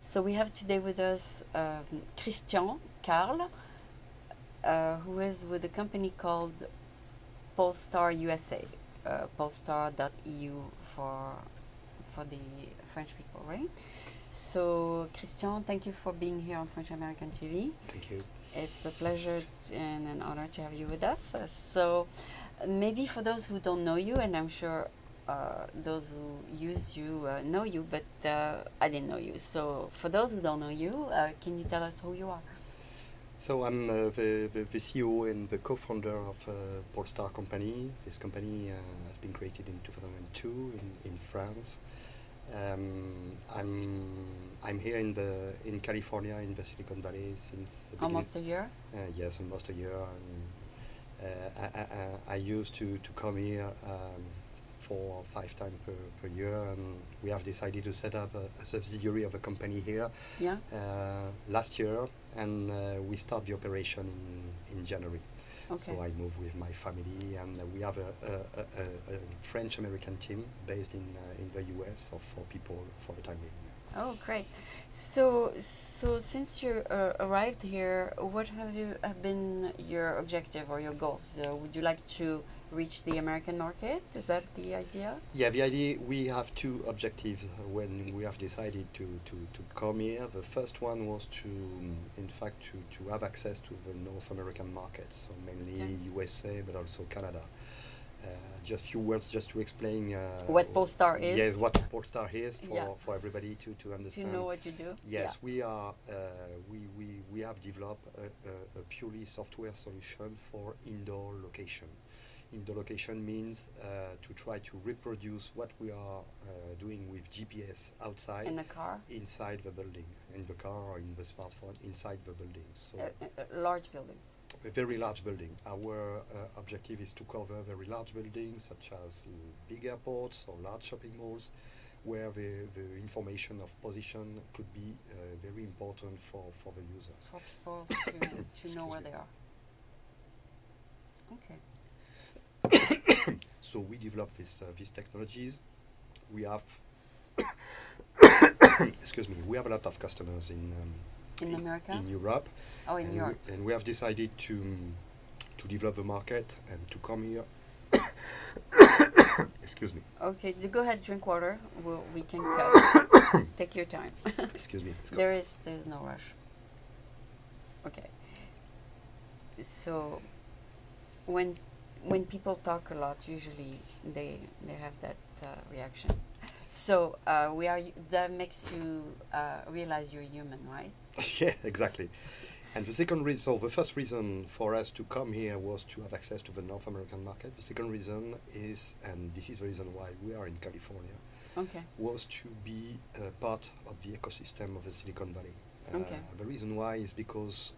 So we have today with us Christian Carle, who is with a company called Polestar USA, polestar.eu for the French people, right? So Christian, thank you for being here on French American TV. Thank you. It's a pleasure and an honor to have you with us. So maybe for those who don't know you, and I'm sure those who use you know you, but I didn't know you. So for those who don't know you, can you tell us who you are? So I'm the CEO and the co-founder of Polestar company. This company has been created in 2002 in France. I'm here in California in the Silicon Valley since the beginning. Almost a year? Yes, almost a year. I used to come here 4 or 5 times per year, and we have decided to set up a subsidiary of a company here last year, and we start the operation in January. Okay. So I moved with my family, and we have a French-American team based in the US of 4 people for the time being. Oh, great. So since you arrived here, what have been your objective or your goals? Would you like to reach the American market? Is that the idea? Yeah, the idea, we have 2 objectives when we have decided to come here. The first one was to have access to the North American market, so mainly USA, but also Canada. Just few words just to explain what Polestar is. Yes, what Polestar is for everybody to understand. To know what you do. Yes, we are. We have developed a purely software solution for indoor location. Indoor location means to try to reproduce what we are doing with GPS outside. In the car? Inside the building, in the car or in the smartphone, inside the building. So large buildings. a very large building. Our objective is to cover very large buildings such as big airports or large shopping malls, where the information of position could be very important for the user. For people to know where they are. Okay. So we develop these technologies. We have excuse me. We have a lot of customers in America, in Europe. Oh, in Europe. And we have decided to develop the market and to come here. Excuse me. Okay, go ahead, drink water. We can cut. Take your time. Excuse me. There's no rush. Okay. So when people talk a lot, usually they have that reaction. So that makes you realize you're human, right? Yeah, exactly. And the second reason, so the first reason for us to come here was to have access to the North American market. The second reason is, and this is the reason why we are in California, was to be part of the ecosystem of the Silicon Valley. The reason why is because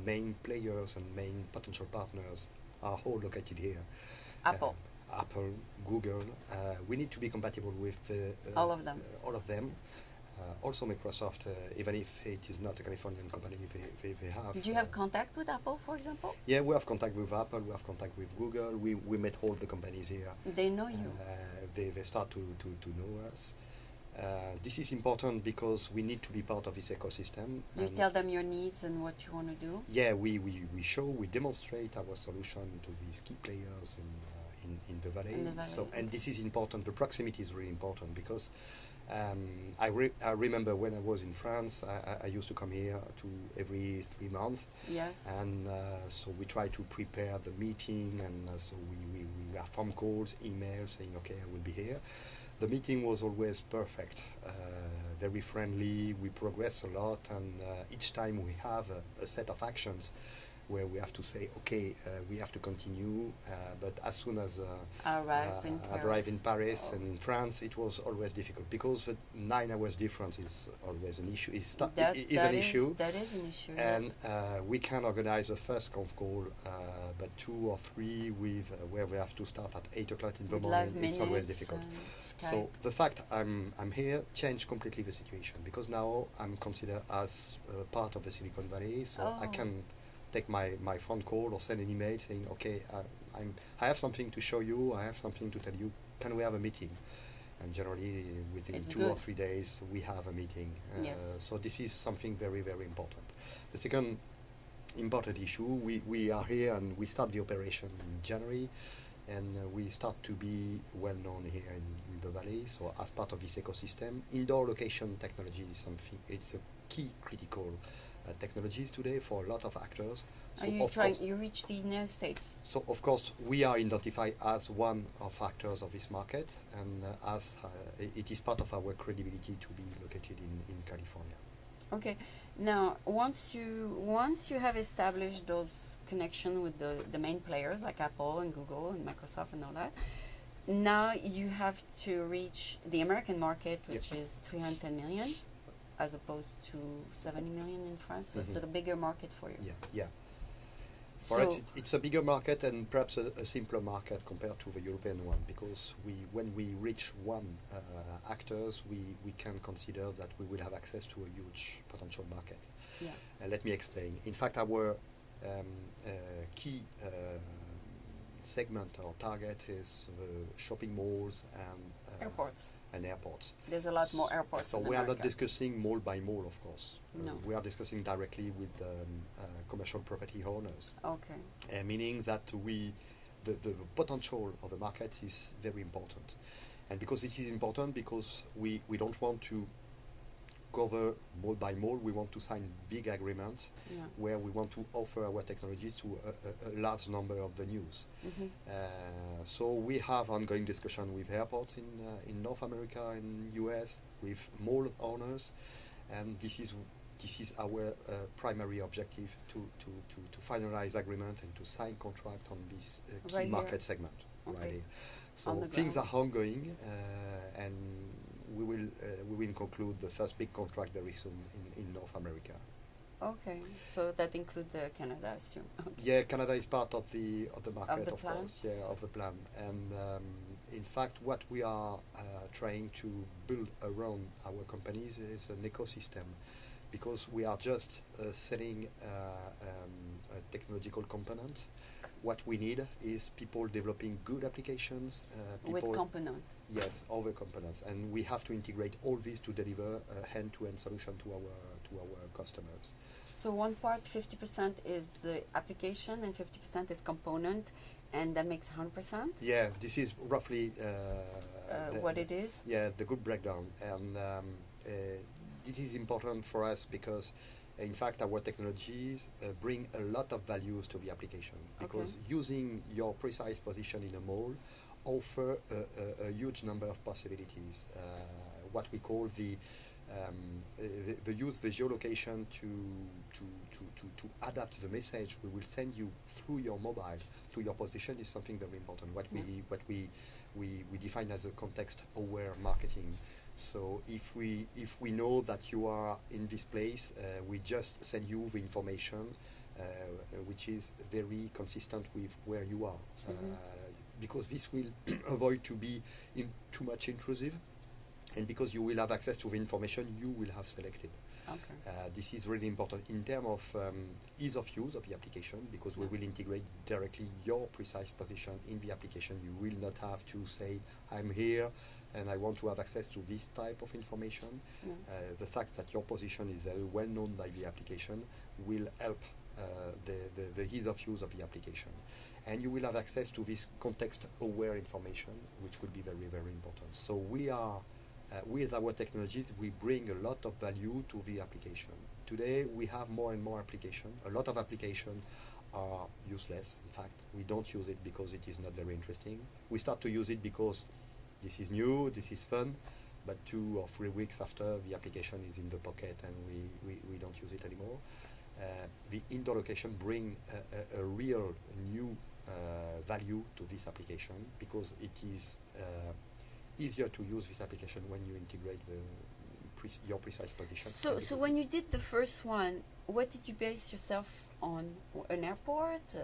main players and main potential partners are all located here. Apple, Google. We need to be compatible with all of them. Also Microsoft, even if it is not a Californian company, they have. Did you have contact with Apple, for example? Yeah, we have contact with Apple, we have contact with Google, we met all the companies here. They know you. They start to know us. This is important because we need to be part of this ecosystem. You tell them your needs and what you want to do? Yeah, we demonstrate our solution to these key players in the valley. So, and this is important, the proximity is really important because I remember when I was in France, I used to come here every 3 months. Yes. And so we try to prepare the meeting, and so we have phone calls, emails saying, okay, I will be here. The meeting was always perfect, very friendly. We progress a lot, and each time we have a set of actions where we have to say, okay, we have to continue, but as soon as arrive in Paris and in France, it was always difficult because the 9 hours difference is always an issue. That is an issue. And yes. We can organize a first conf call, but 2 or 3 where we have to start at 8 o'clock in the morning. It's always difficult. So the fact I'm here changed completely the situation because now I'm considered as part of the Silicon Valley, so I can take my phone call or send an email saying, okay, I have something to show you, I have something to tell you, can we have a meeting? And generally, within It's 2 or good. 3 days, we have a meeting. Yes. So this is something very, very important. The second important issue, we are here and we start the operation in January, and we start to be well known here in the valley. So as part of this ecosystem, indoor location technology is something, it's a key critical technologies today for a lot of actors. So Are you of trying? course, You reach the United States. so of course we are identified as one of actors of this market, and as it is part of our credibility to be located in California. Okay. Now, once you have established those connection with the main players like Apple and Google and Microsoft and all that, now you have to reach the American market, which is 310 million, as opposed to 70 million in France. So it's a bigger market for you. Yeah, yeah. So For us, it's a bigger market and perhaps a simpler market compared to the European one, because when we reach one actors, we can consider that we will have access to a huge potential market. yeah. Let me explain. In fact, our key segment or target is shopping malls and Airports. airports. There's a lot more airports. So in we are not America. discussing mall by mall, of course. No. We are discussing directly with commercial property owners, Okay. meaning that the potential of the market is very important. And because it is important, because we don't want to cover mall by mall, we want to sign big agreements Yeah. where we want to offer our technologies to a large number of venues. So we have ongoing discussion with airports in North America and US, with mall owners, and this is our primary objective to finalize agreement and to sign contract on this key Right market here. segment Okay. right here. So On the things ground. are ongoing, and we will conclude the first big contract very soon in North America. Okay. So that includes Canada, I assume. Okay. Yeah, Canada is part of the market, the of plan? course. Yeah, of the plan. And in fact, what we are trying to build around our companies is an ecosystem, because we are just selling a technological component. What we need is people developing good applications. With component. Yes, other components, and we have to integrate all this to deliver a end-to-end solution to our customers. So one part, 50% is the application and 50% is component, and that makes 100%. Yeah, this is roughly What it is. Yeah, the good breakdown, and this is important for us because, in fact, our technologies bring a lot of values to the application, because using your precise position in a mall offer a huge number of possibilities. What we call the use the geolocation to adapt the message we will send you through your mobile to your position is something very important. What we define as a context-aware marketing. So if we know that you are in this place, we just send you the information which is very consistent with where you are, because this will avoid to be too much intrusive, and because you will have access to the information you will have selected. Okay. This is really important in terms of ease of use of the application, because we will integrate directly your precise position in the application. You will not have to say, I'm here and I want to have access to this type of information. The fact that your position is very well known by the application will help the ease of use of the application. And you will have access to this context-aware information, which will be very, very important. So we are, with our technologies, we bring a lot of value to the application. Today, we have more and more applications. A lot of applications are useless. In fact, we don't use it because it is not very interesting. We start to use it because this is new, this is fun, but 2 or 3 weeks after, the application is in the pocket and we don't use it anymore. The indoor location bring a real new value to this application, because it is easier to use this application when you integrate your precise position. So when you did the first one, what did you base yourself on? An airport,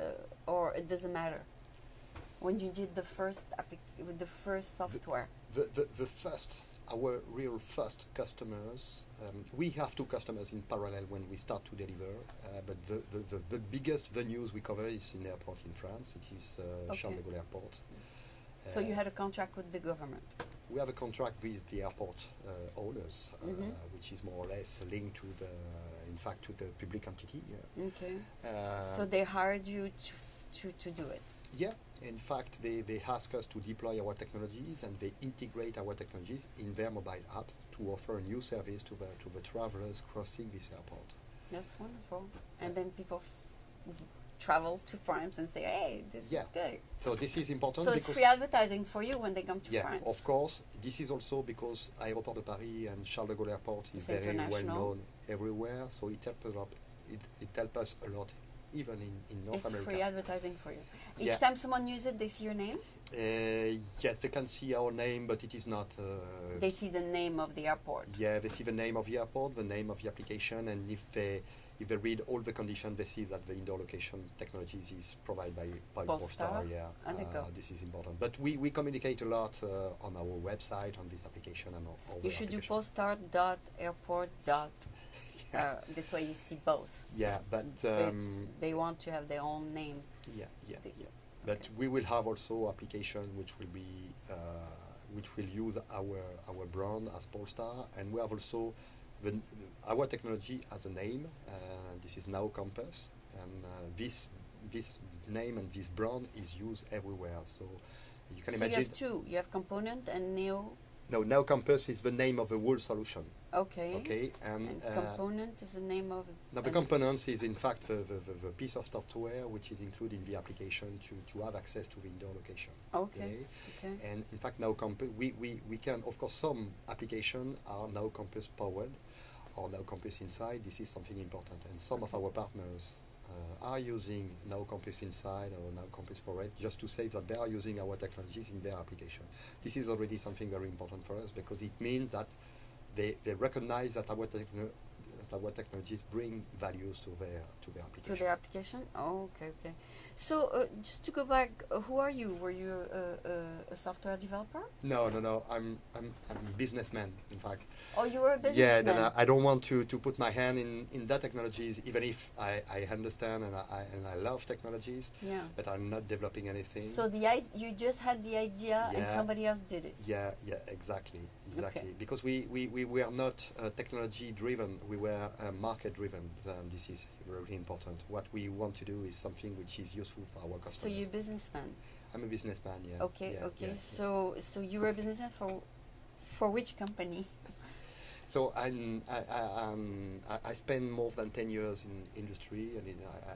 or it doesn't matter? When you did the first with the first software. The first, our real first customers, we have 2 customers in parallel when we start to deliver, but the biggest venues we cover is in airport in France. It is Charles de Gaulle Airport. So you had a contract with the government. We have a contract with the airport owners, which is more or less linked to the, in fact, to the public entity. Okay. So they hired you to do it. Yeah. In fact, they ask us to deploy our technologies, and they integrate our technologies in their mobile apps to offer a new service to the travelers crossing this airport. That's wonderful. And then people travel to France and say, hey, this is good. So this is important. So it's free advertising for you when they come to France. Yeah, of course. This is also because Aéroport de Paris and Charles de Gaulle Airport is very well known everywhere. So it helps a lot. It helps us a lot, even in North America. It's free advertising for you. Each time someone uses it, they see your name? Yes, they can see our name, but it is not... they see the name of the airport. Yeah, they see the name of the airport, the name of the application, and if they read all the conditions, they see that the indoor location technologies is provided by Polestar. Yeah, this is important. But we communicate a lot on our website, on this application, and all. You should do polestar.airport. This way you see both. Yeah, but they want to have their own name. Yeah. But we will have also application which will be which will use our brand as Polestar, and we have also our technology has a name. This is Now Campus, and this name and this brand is used everywhere. So you can imagine. You have two. You have Component and Neo. No, Now Campus is the name of the whole solution. Okay. Okay, and Component is the name of. Now the components is in fact the piece of software which is included in the application to have access to the indoor location. Okay. And in fact, Now Campus, we can, of course, some applications are Now Campus powered or Now Campus Inside. This is something important, and some of our partners are using Now Campus Inside or Now Campus Powered just to say that they are using our technologies in their application. This is already something very important for us, because it means that they recognize that our technologies bring values to their application. To their application? Oh, okay. So just to go back, who are you? Were you a software developer? No. I'm a businessman, in fact. Oh, you were a businessman. Yeah, then I don't want to put my hand in that technologies, even if I understand and I love technologies. Yeah. But I'm not developing anything. So you just had the idea and somebody else did it. Yeah, exactly. Okay. Because we were not technology driven, we were market driven. This is really important. What we want to do is something which is useful for our customers. So you're a businessman? I'm a businessman, yeah. Okay. So you were a businessman for which company? So I spent more than 10 years in industry, and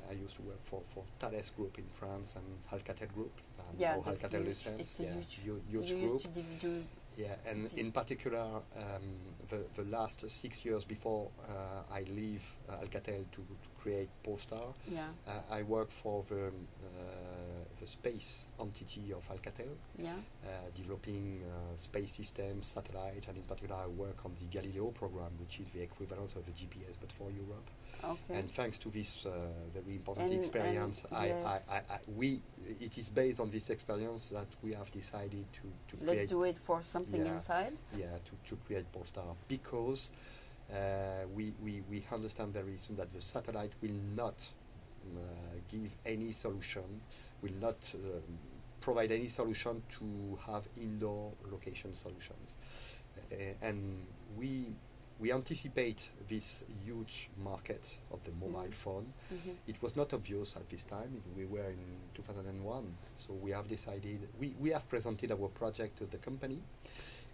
I used to work for Thales Group in France and Alcatel Group. Alcatel huge. It's a huge group. Used to do and in particular, the last 6 years before I leave Alcatel to create Polestar, I work for the space entity of Alcatel, developing space systems, satellite, and in particular I work on the Galileo program, which is the equivalent of the GPS but for Europe. Okay. And thanks to this very important experience, it is based on this experience that we have decided to create. Let's do it for something inside. Yeah, to create Polestar, because we understand very soon that the satellite will not give any solution, will not provide any solution to have indoor location solutions, and we anticipate this huge market of the mobile phone. It was not obvious at this time. We were in 2001, so we have decided, we have presented our project to the company,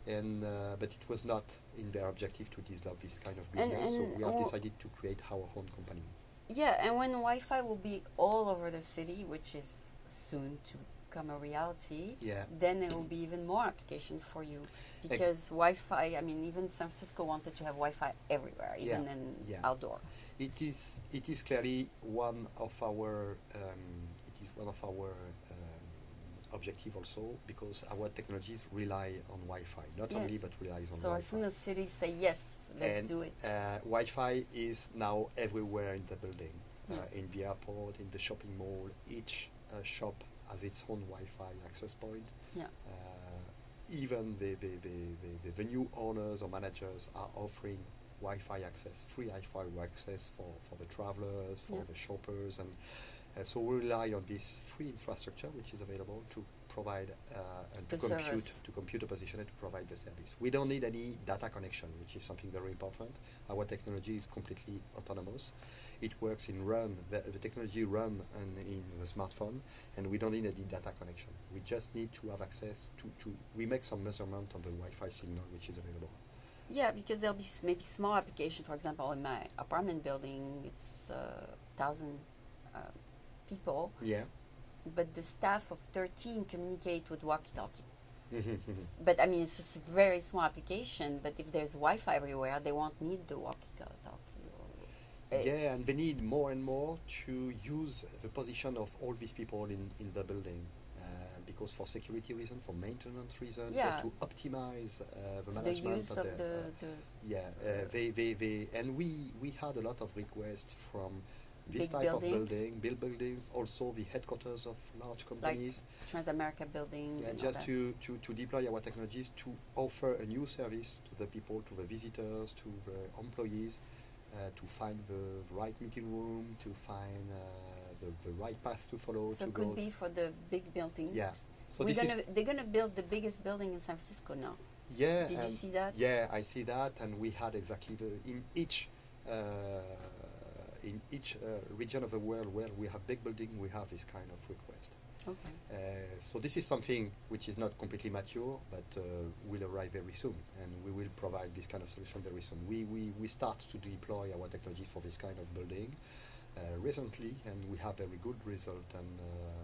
and but it was not in their objective to develop this kind of business, so we have decided to create our own company. Yeah, and when Wi-Fi will be all over the city, which is soon to become a reality, then there will be even more application for you, because Wi-Fi, I mean, even San Francisco wanted to have Wi-Fi everywhere, even in outdoor. It is clearly one of our objective also, because our technologies rely on Wi-Fi, not only but relies on Wi-Fi. So as soon as cities say yes, let's do it. Wi-Fi is now everywhere in the building, in the airport, in the shopping mall. Each shop has its own Wi-Fi access point. Even the new owners or managers are offering Wi-Fi access, free Wi-Fi access for the travelers, for the shoppers, and so we rely on this free infrastructure which is available to provide and The to service. compute a position and to provide the service. We don't need any data connection, which is something very important. Our technology is completely autonomous. It works in run, the technology run in the smartphone, and we don't need any data connection. We just need to have access to we make some measurement on the Wi-Fi signal which is available. Yeah, because there'll be maybe small application. For example, in my apartment building, it's 1,000 people, Yeah. but the staff of 13 communicate with walkie-talkie. Mhm. But I mean, it's just a very small application. But if there's Wi-Fi everywhere, they won't need the walkie-talkie. Yeah, and they need more and more to use the position of all these people in the building. Because for security reasons, for maintenance reasons, Yeah. just to optimize the The management use of the yeah, they and we had a lot of requests from this big type of buildings. buildings, also the headquarters of large companies. Transamerica building. Yeah, and all just that. to deploy our technologies to offer a new service to the people, to the visitors, to the employees, to find the right meeting room, to find the right path to follow. So to it could go. be for the big buildings. Yeah. So this is They're gonna build the biggest building in San Francisco now. yeah. Did you and see that? Yeah, I see that, and we had exactly in each region of the world where we have big building, we have this kind of request. Okay. So this is something which is not completely mature, but will arrive very soon, and we will provide this kind of solution very soon. We start to deploy our technology for this kind of building recently, and we have very good result, and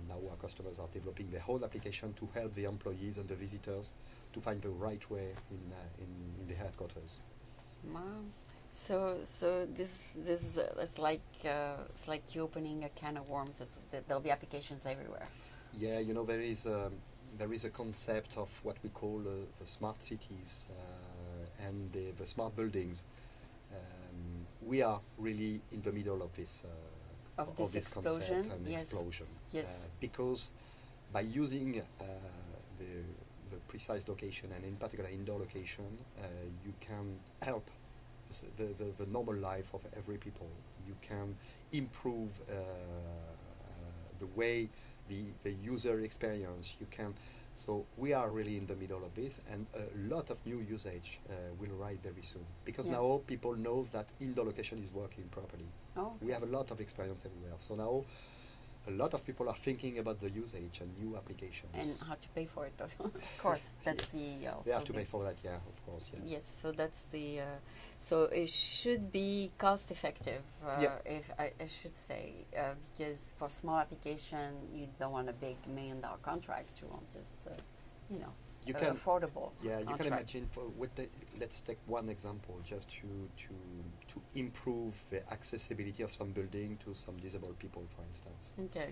now our customers are developing their whole application to help the employees and the visitors to find the right way in the headquarters. Wow. So this is it's like you opening a can of worms. There'll be applications everywhere. Yeah, there is a concept of what we call the smart cities and the smart buildings. We are really in the middle of this concept explosion. and Yes. explosion. Yes. Because by using the precise location, and in particular indoor location, you can help the normal life of every people. You can improve the way the user experience. You can. So we are really in the middle of this, and a lot of new usage will arrive very soon, because Yeah. now people know that indoor location is working properly. Oh. We have a lot of experience everywhere. So now a lot of people are thinking about the usage and new applications. And how to pay for it, of course. That's the. They have to pay for that, yeah, of course, yeah. Yes, so that's the. So it should be cost effective, Yeah. if I should say, because for small application you don't want a big $1 million contract. You want just, You can affordable. Yeah, you can contract. imagine. Let's take one example, just to improve the accessibility of some building to some disabled people, for instance. Okay.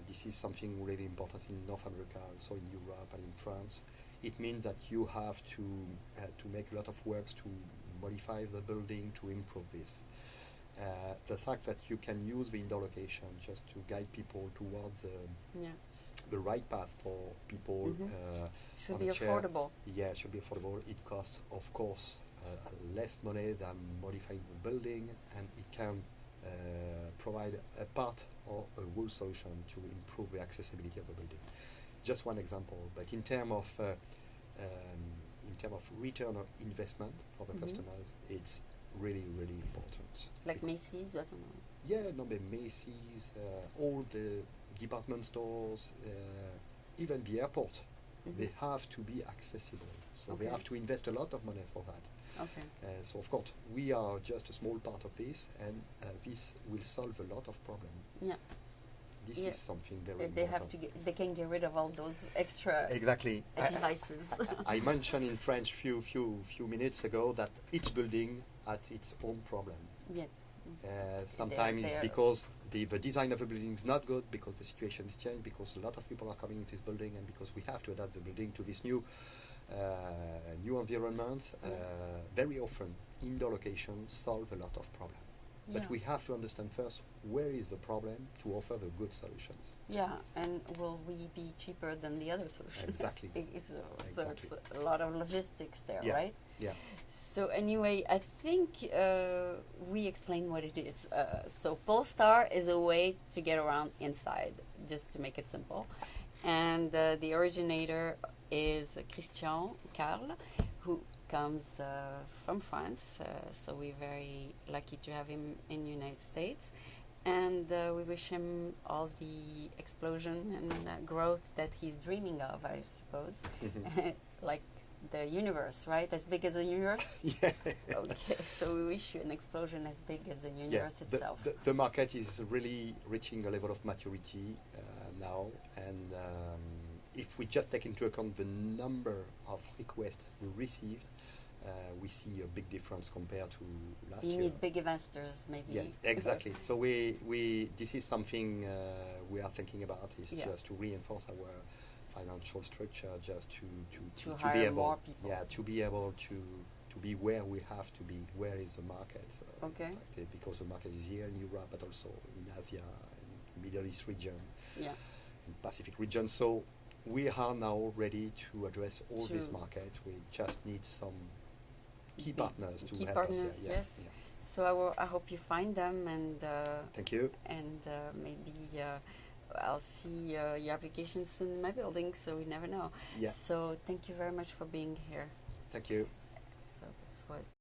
This is something really important in North America, also in Europe and in France. It means that you have to make a lot of works to modify the building to improve this. The fact that you can use the indoor location just to guide people toward Yeah. the right path for people. Should on be a chair. affordable. Yeah, it should be affordable. It costs, of course, less money than modifying the building, and it can provide a part or a whole solution to improve the accessibility of the building. Just one example, but in terms of return on investment for the customers, it's really, really important. Like Macy's, I don't know. Yeah, no, but Macy's, all the department stores, even the airport, they have to be accessible. So they Okay. have to invest a lot of money for that. Okay. So of course, we are just a small part of this, and this will solve a lot of problems. Yeah. This Yeah. is something very They important. have to they can get rid of all those extra Exactly. devices. I mentioned in French few minutes ago that each building has its own problem. Yeah. Sometimes it's they're- because the design of the building is not good, because the situation is changed, because a lot of people are coming into this building, and because we have to adapt the building to this new environment. Very often, indoor locations solve a lot of problems. But Yeah. we have to understand first where is the problem to offer the good solutions. Yeah, and will we be cheaper than the other solutions? Exactly. So Exactly. it's a lot of logistics there, Yeah. right? Yeah. So anyway, I think we explained what it is. So Polestar is a way to get around inside, just to make it simple. And the originator is Christian Carle, who comes from France. So we're very lucky to have him in the United States. And we wish him all the explosion and growth that he's dreaming of, I suppose. Like the universe, right? As big as the universe? Yeah. Okay, so we wish you an explosion as big as the universe itself. The market is really reaching a level of maturity now, and if we just take into account the number of requests we received, we see a big difference compared to last year. You need big investors, maybe. Yeah, exactly. So this is something we are thinking about, is just to reinforce our financial structure, just to hire be able, more people. Yeah, to be able to be where we have to be. Where is the market? Okay. Because the market is here in Europe, but also in Asia and Middle East region, and Pacific region. So we are now ready to address all this market. We just need some key partners to help us. Yes. Yeah. So I hope you find them, and thank you. And maybe I'll see your application soon in my building. So we never know. Yeah. So thank you very much for being here. Thank you. So this was.